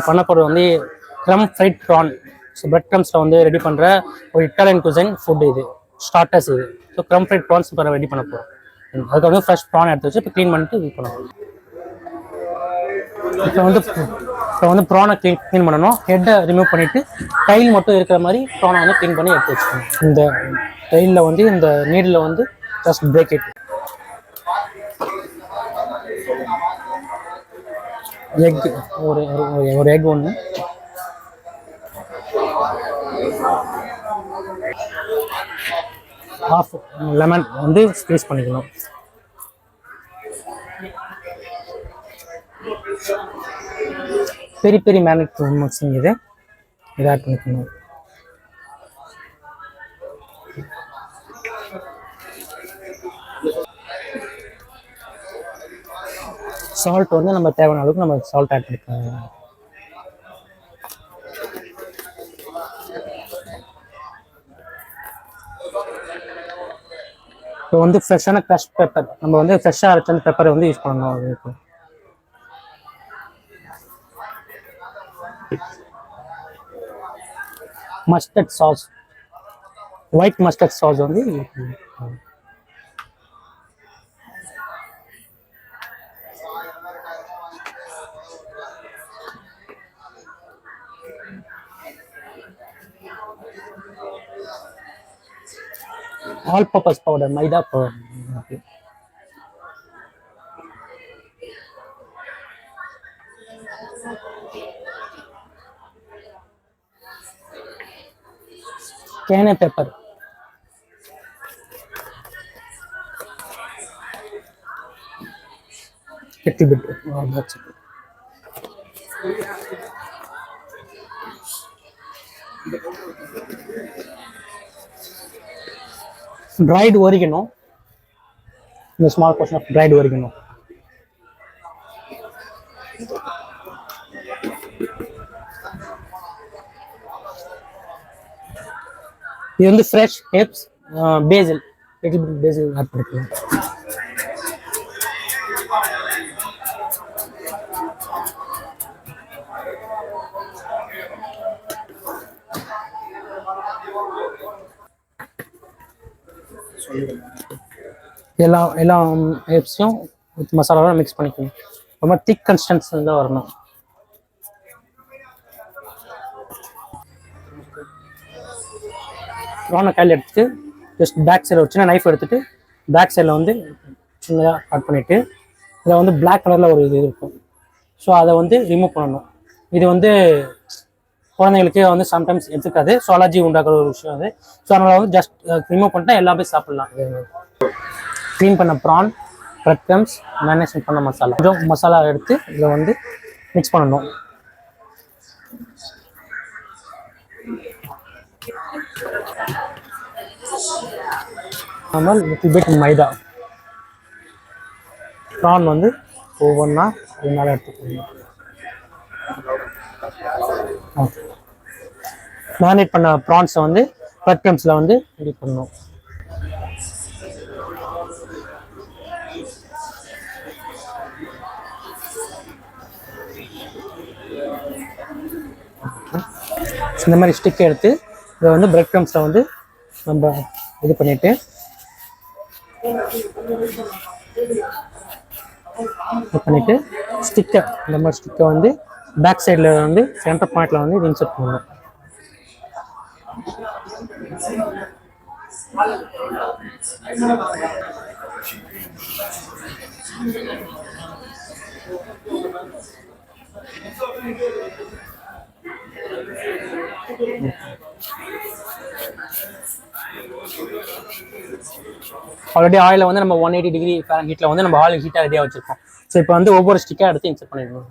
பண்ண போகிறது வந்து க்ரம் ஃப்ரைட் ப்ரான். ஸோ பிரெட் க்ரம்ஸில் வந்து ரெடி பண்ணுற ஒரு இட்டாலியன் குசைன் ஃபுட் இது, ஸ்டார்டர்ஸ் இது. ஸோ க்ரம் ஃப்ரைட் ப்ரான்ஸ் இப்போ ரெடி பண்ண போகிறோம். அதுக்கு வந்து ஃப்ரெஷ் ப்ரான் எடுத்து வச்சு இப்போ க்ளீன் பண்ணிட்டு இது பண்ணணும். இப்போ வந்து ப்ரானை க்ளீன் பண்ணணும். ஹெட்டை ரிமூவ் பண்ணிவிட்டு டைல் மட்டும் இருக்கிற மாதிரி ப்ரானை வந்து க்ளீன் பண்ணி எடுத்து வச்சுக்கணும். இந்த டைலில் வந்து இந்த நீடில் வந்து ஜஸ்ட் பிரேக் இட். எக் ஒரு எக் ஒன்று, ஹாஃப் லெமன் வந்து ஸ்க்வீஸ் பண்ணிக்கணும். பெரிய பெரிய மேரினேட் மிக்சிங் இதை ஆட் பண்ணிக்கணும். சால்ட் வந்து நம்ம தேவையான அளவுக்கு நம்ம சால்ட் ஆட் பண்ணிக்கணும். இப்போ வந்து ஃப்ரெஷ்ஷான க்ரஷ் பெப்பர், நம்ம வந்து ஃப்ரெஷ்ஷாக அரைச்ச அந்த பெப்பரை வந்து யூஸ் பண்ணணும். இப்போ mustard sauce, white mustard sauce வந்து all purpose powder, maida powder. Kena pepper, little bit. That's it. Dried oregano, the small portion of dried oregano. This is fresh herbs, basil, little bit basil add பண்ணிக்கலாம். எல்லா ஹெர்ப்ஸையும் with மசாலாவோட mix பண்ணிக்கணும். ரொம்ப திக் consistency தான் வரணும். ப்ரானை கையில் எடுத்துட்டு just back சைடில் ஒரு சின்ன நைஃப் எடுத்துட்டு பேக் சைடில் வந்து சின்னதாக கட் பண்ணிவிட்டு இதில் வந்து பிளாக் கலரில் ஒரு இது இருக்கும். ஸோ அதை வந்து ரிமூவ் பண்ணணும். இது வந்து குழந்தைங்களுக்கு வந்து சம்டைம்ஸ் எடுத்துக்காது, ஸோ அலர்ஜி உண்டாக்குற ஒரு விஷயம் அது. ஸோ அதனால் வந்து ஜஸ்ட் ரிமூவ் பண்ணிட்டா எல்லாமே சாப்பிட்லாம். க்ளீன் பண்ண ப்ரான், பிரெட் க்ரம்ஸ், மேரினேஷன் பண்ண மசாலா, கொஞ்சம் மசாலா எடுத்து இதை வந்து மிக்ஸ் பண்ணணும். நம்ம லிட்டில் பிட் மைதா, ப்ரான் வந்து ஒவ்வொன்றா இதனால எடுத்துக்கணும். மேரினேட் பண்ண ப்ரான்ஸை வந்து பிரெட் க்ரம்ஸில் வந்து ரெடி பண்ணணும். இந்த மாதிரி ஸ்டிக் எடுத்து இதை வந்து பிரெட் க்ரம்ஸில் வந்து நம்ம இது பண்ணிவிட்டு ஸ்டிக்கை இந்த மாதிரி ஸ்டிக்கை வந்து பேக் சைடில் வந்து சென்டர் பாயிண்டில் வந்து இது இன்சர்ட் பண்ணணும். ஆல்ரெடி ஆயிலை வந்து நம்ம 180 டிகிரி ஹீட்டில் வந்து நம்ம ஆயில் ஹீட்டாக ரெடியாக வச்சுருக்கோம். ஸோ இப்போ வந்து ஒவ்வொரு ஸ்டிக்காக எடுத்து இன்சர்ட் பண்ணிடணும்.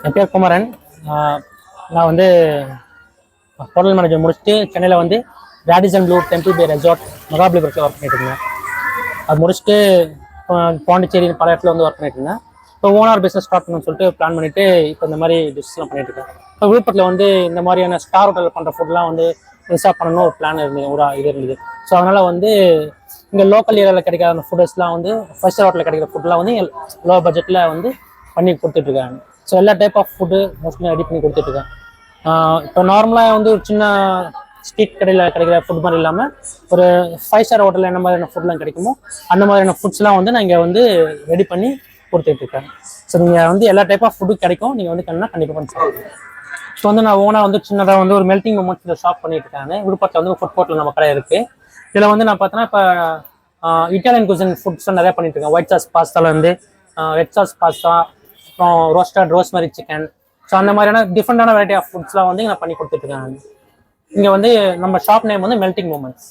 என் பேர் குமரன். நான் வந்து ஹோட்டல் மேனேஜர் முடிச்சுட்டு சென்னையில் வந்து ரேடிசன் ப்ளூ டெம்பிள் பே ரெசார்ட் மகாபலிபுரத்தில் ஒர்க் பண்ணிட்டு இருந்தேன். அது முடிச்சுட்டு பாண்டிச்சேரி பல இடத்துல வந்து ஒர்க் பண்ணிட்டு இருந்தேன். இப்போ ஓனார் பிஸ்னஸ் ஸ்டார்ட் பண்ணணும்னு சொல்லிட்டு பிளான் பண்ணிவிட்டு இப்போ இந்த மாதிரி டிஷ்லாம் பண்ணிட்டு இருக்கேன். இப்போ விழுப்புரத்தில் வந்து இந்த மாதிரியான ஸ்டார் ஹோட்டலில் பண்ணுற ஃபுட்லாம் வந்து பெருசாக பண்ணணும் ஒரு பிளான் இருந்தது, ஒரு இது இருந்தது. ஸோ அதனால் வந்து இங்கே லோக்கல் ஏரியாவில் கிடைக்காத அந்த ஃபுட்ஸ்லாம் வந்து 5 ஸ்டார் ஹோட்டலில் கிடைக்கிற ஃபுட்லாம் வந்து லோ பட்ஜெட்டில் வந்து பண்ணி கொடுத்துட்ருக்காங்க. ஸோ எல்லா type of food mostly ready பண்ணி கொடுத்துட்ருக்கேன். இப்போ நார்மலாக வந்து ஒரு சின்ன ஸ்ட்ரீட் கடையில் கிடைக்கிற ஃபுட் மாதிரி இல்லாமல் ஒரு 5 ஸ்டார் ஹோட்டலில் என்ன மாதிரியான ஃபுட்லாம் கிடைக்குமோ அந்த மாதிரியான ஃபுட்ஸ்லாம் வந்து நான் இங்கே வந்து ரெடி பண்ணி கொடுத்துட்ருக்கேன். ஸோ நீங்கள் வந்து எல்லா டைப் ஆஃப் ஃபுட்டு கிடைக்கும், நீங்கள் வந்து கண்டிப்பாக பண்ணி சாப்பிடுங்க. ஸோ வந்து நான் ஓனாக வந்து சின்னதாக வந்து ஒரு மெல்டிங் மொமெண்ட்ஸில் ஷாப் பண்ணிட்டு இருக்காங்க. விழுப்புரத்தில் வந்து ஃபுட் கோர்ட்டில் நம்ம கடை இருக்குது. இதில் வந்து நான் பார்த்தோன்னா இப்போ இட்டாலியன் குசின் ஃபுட்ஸ்லாம் நிறையா பண்ணிட்டு இருக்கேன். ஒயிட் சாஸ் பாஸ்தாலேருந்து ரெட் சாஸ் பாஸ்தா, அப்புறம் ரோஸ்மரி சிக்கன், ஸோ அந்த மாதிரியான டிஃப்ரெண்டான வெரைட்டி ஆஃப் ஃபுட்ஸ்லாம் வந்து நான் பண்ணி கொடுத்துட்ருக்கேன். இங்கே வந்து நம்ம ஷாப் நேம் வந்து மெல்டிங் மொமெண்ட்ஸ்.